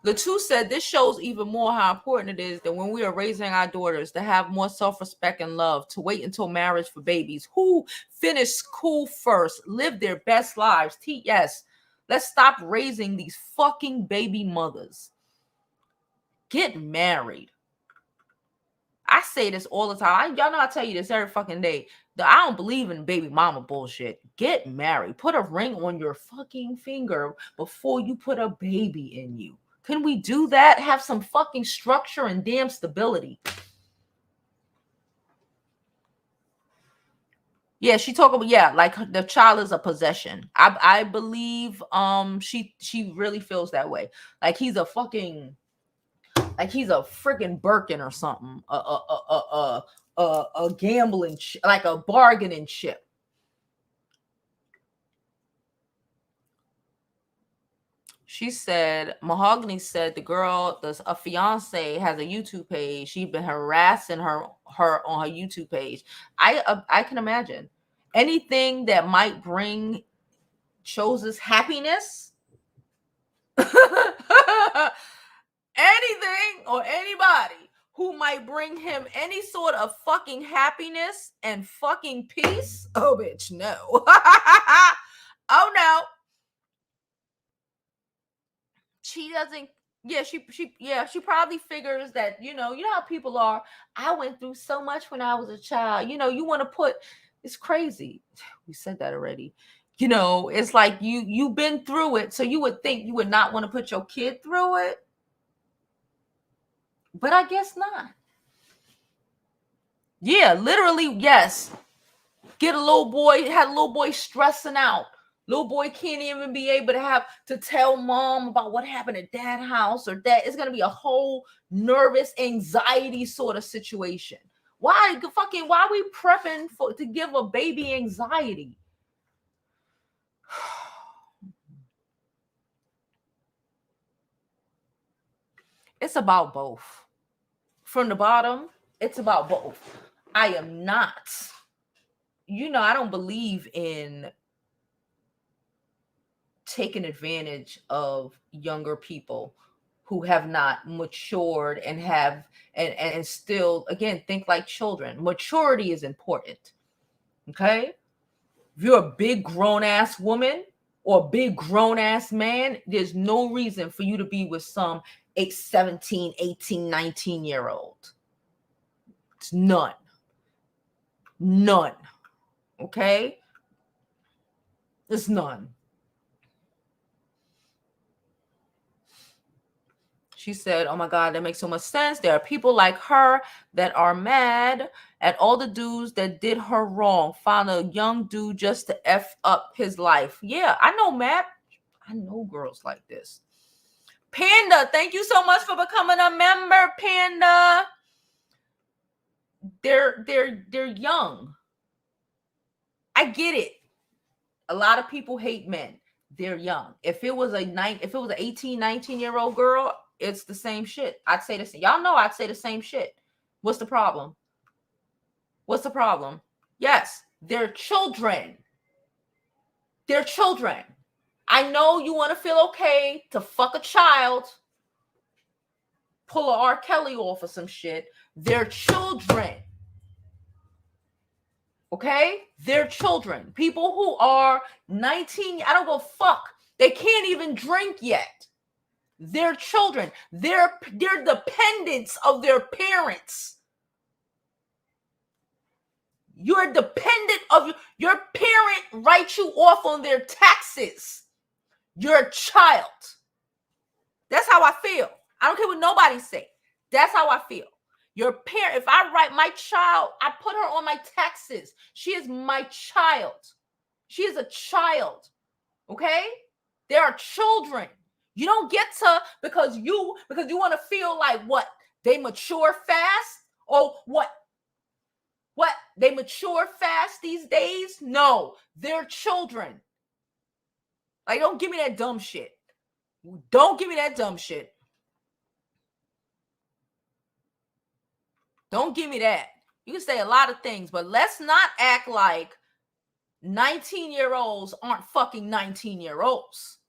The two said this shows even more how important it is that when we are raising our daughters to have more self-respect and love, to wait until marriage for babies, who finish school first, live their best lives. Yes, let's stop raising these fucking baby mothers. Get married. I say this all the time. Y'all know I tell you this every fucking day. I don't believe in baby mama bullshit. Get married. Put a ring on your fucking finger before you put a baby in you. Can we do that? Have some fucking structure and damn stability. Yeah, she talk about, yeah, like the child is a possession. I believe she really feels that way. Like he's a fucking, like he's a freaking Birkin or something. A gambling like a bargaining chip. She said, Mahogany said the girl, a fiance, has a YouTube page. She's been harassing her on her YouTube page. I can imagine anything that might bring Chozus happiness, anything or anybody who might bring him any sort of fucking happiness and fucking peace. Oh, bitch, no. Oh no. She doesn't. Yeah, she probably figures that, you know how people are. I went through so much when I was a child. You want to put, it's crazy. We said that already. It's like you've been through it, so you would think you would not want to put your kid through it. But I guess not. Yeah, literally, yes. Had a little boy stressing out. Little boy can't even be able to tell mom about what happened at dad's house or that. It's gonna be a whole nervous anxiety sort of situation. Why are we prepping to give a baby anxiety? It's about both. From the bottom, it's about both. I am not, I don't believe in taking advantage of younger people who have not matured and have and still, again, think like children. Maturity is important. Okay? If you're a big grown ass woman or a big grown ass man, there's no reason for you to be with some 17, 18, 19-year-old. It's none. Okay? It's none. She said, oh my God, that makes so much sense. There are people like her that are mad at all the dudes that did her wrong. Found a young dude just to F up his life. Yeah, I know, Matt. I know girls like this. Panda, thank you so much for becoming a member, Panda. They're young. I get it. A lot of people hate men. They're young. If it was an 18, 19-year-old girl, it's the same shit. I'd say the same. Y'all know I'd say the same shit. What's the problem? What's the problem? Yes, they're children. They're children. I know you want to feel okay to fuck a child, pull a R. Kelly off or some shit. They're children. Okay? They're children. People who are 19, I don't go fuck. They can't even drink yet. They're children. They're dependents of their parents. You're dependent of your parent writes you off on their taxes. You're a child. That's how I feel. I don't care what nobody say. That's how I feel. Your parent, if I write my child, I put her on my taxes. She is my child. She is a child. Okay? There are children. You don't get to because you want to feel like what? They mature fast? Or what? What? They mature fast these days? No, they're children. Like, don't give me that dumb shit. Don't give me that dumb shit. Don't give me that. You can say a lot of things, but let's not act like 19-year-olds aren't fucking 19-year-olds.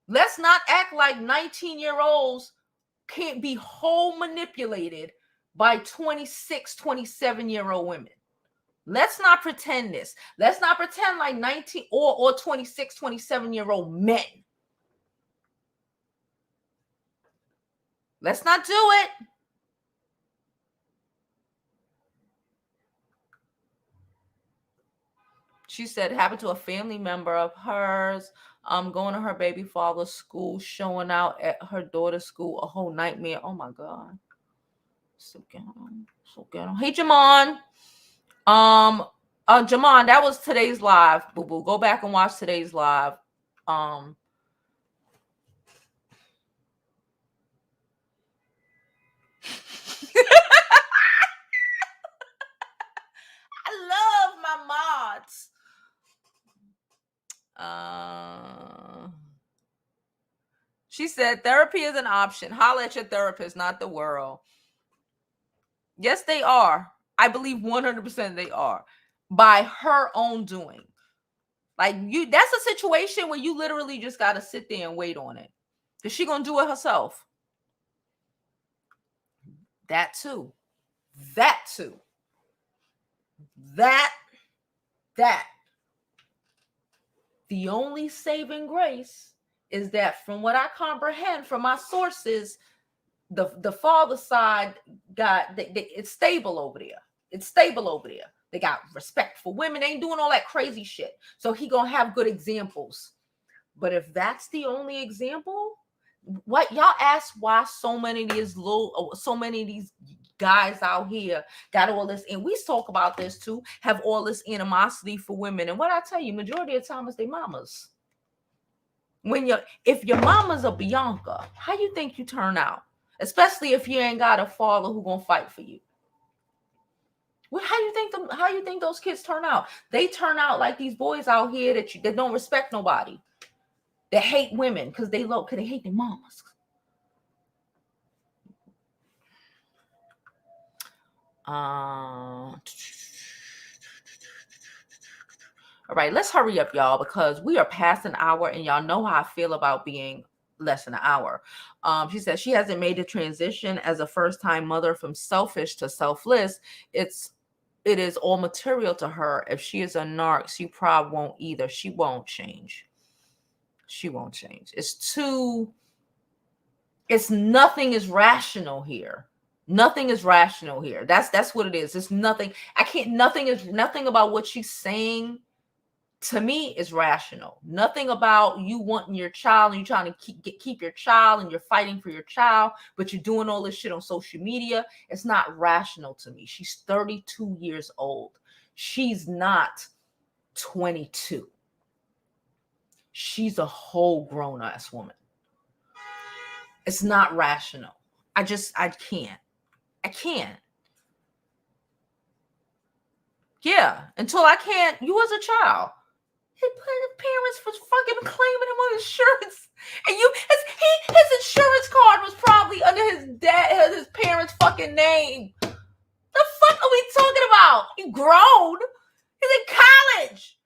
Let's not act like 19-year-olds can't be whole manipulated by 26, 27-year-old women. Let's not pretend this. Let's not pretend like 19 or 26, 27-year-old men. Let's not do it. She said, happened to a family member of hers. Going to her baby father's school, showing out at her daughter's school, a whole nightmare. Oh my God. So ghetto. Hey, Jamon. Jamon, that was today's live. Boo boo. Go back and watch today's live. I love my mods. She said therapy is an option. Holla at your therapist, not the world. Yes, they are. I believe 100% they are. By her own doing. Like, that's a situation where you literally just got to sit there and wait on it. Is she going to do it herself? That too. That too. That. The only saving grace is that, from what I comprehend from my sources, the father side it's stable over there. It's stable over there. They got respect for women. They ain't doing all that crazy shit. So he gonna have good examples. But if that's the only example, what y'all ask why so many of these guys out here got all this, and we talk about this too, have all this animosity for women. And what I tell you, majority of the time is their mamas. If your mama's a Bianca, how you think you turn out? Especially if you ain't got a father who gonna fight for you. Well, how you think those kids turn out? They turn out like these boys out here that don't respect nobody, that hate women because they hate their mamas. All right, let's hurry up, y'all, because we are past an hour, and y'all know how I feel about being less than an hour. She says she hasn't made a transition as a first-time mother from selfish to selfless. It is all material to her. If she is a narc, she probably won't either. She won't change. She won't change. Nothing is rational here. Nothing is rational here. That's what it is. It's nothing. Nothing about what she's saying to me is rational. Nothing about you wanting your child and you trying to keep your child and you're fighting for your child, but you're doing all this shit on social media. It's not rational to me. She's 32 years old. She's not 22. She's a whole grown-ass woman. It's not rational. I can't. I can't. Yeah, until I can't. You as a child. His parents was fucking claiming him on insurance, and his insurance card was probably under his parents' fucking name. The fuck are we talking about? He grown. He's in college.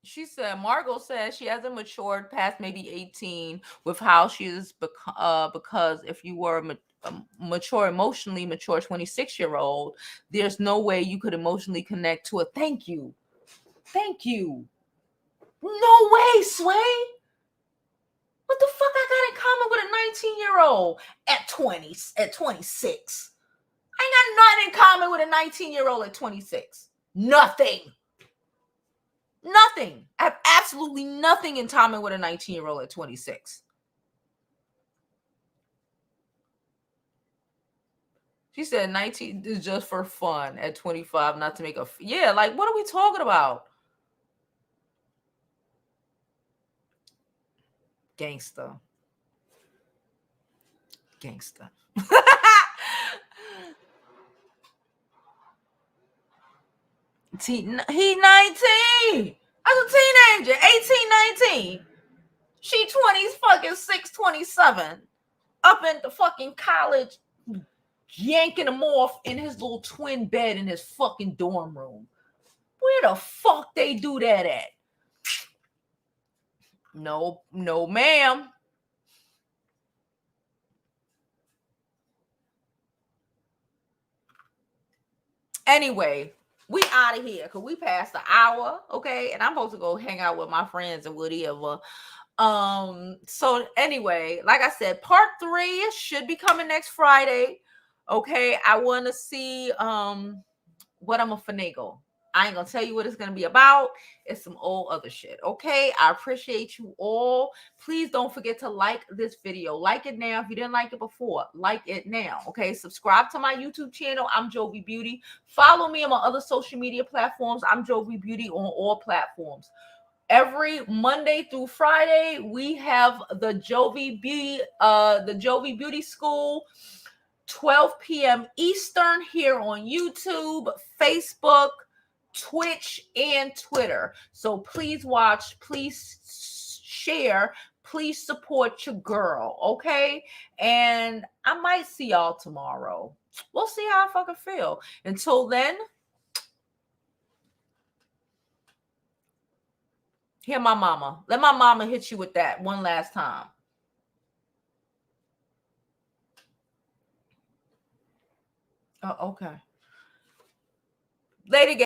She said, Margot says she hasn't matured past maybe 18 with how she is because if you were emotionally mature 26-year-old, there's no way you could emotionally connect to a thank you. No way, Sway. What the fuck I got in common with a 19-year-old at 26? I ain't got nothing in common with a 19-year-old at 26. Nothing. I have absolutely nothing in common with a 19-year-old at 26. She said 19 is just for fun at 25, not to make a... Yeah, like, what are we talking about? Gangsta. He 19. As a teenager, 18, 19. She 20s, fucking 6, 27. Up in the fucking college, yanking him off in his little twin bed in his fucking dorm room. Where the fuck they do that at? No, ma'am. Anyway, we out of here because we passed the hour, okay? And I'm supposed to go hang out with my friends and whatever. So anyway, like I said, part 3 should be coming next Friday. Okay, I want to see what I'm gonna finagle. I ain't gonna tell you what it's gonna be about. It's some old other shit. Okay, I appreciate you all. Please don't forget to like this video. Like it now. If you didn't like it before, like it now. Okay, subscribe to my YouTube channel. I'm Jovi Beauty. Follow me on my other social media platforms. I'm Jovi Beauty on all platforms. Every Monday through Friday, we have the Jovi Beauty School, 12 p.m. Eastern here on YouTube, Facebook, Twitch, and Twitter. So please watch, please share, please support your girl, okay? And I might see y'all tomorrow. We'll see how I fucking feel. Until then, hear my mama. Let my mama hit you with that one last time. Oh, okay. Lady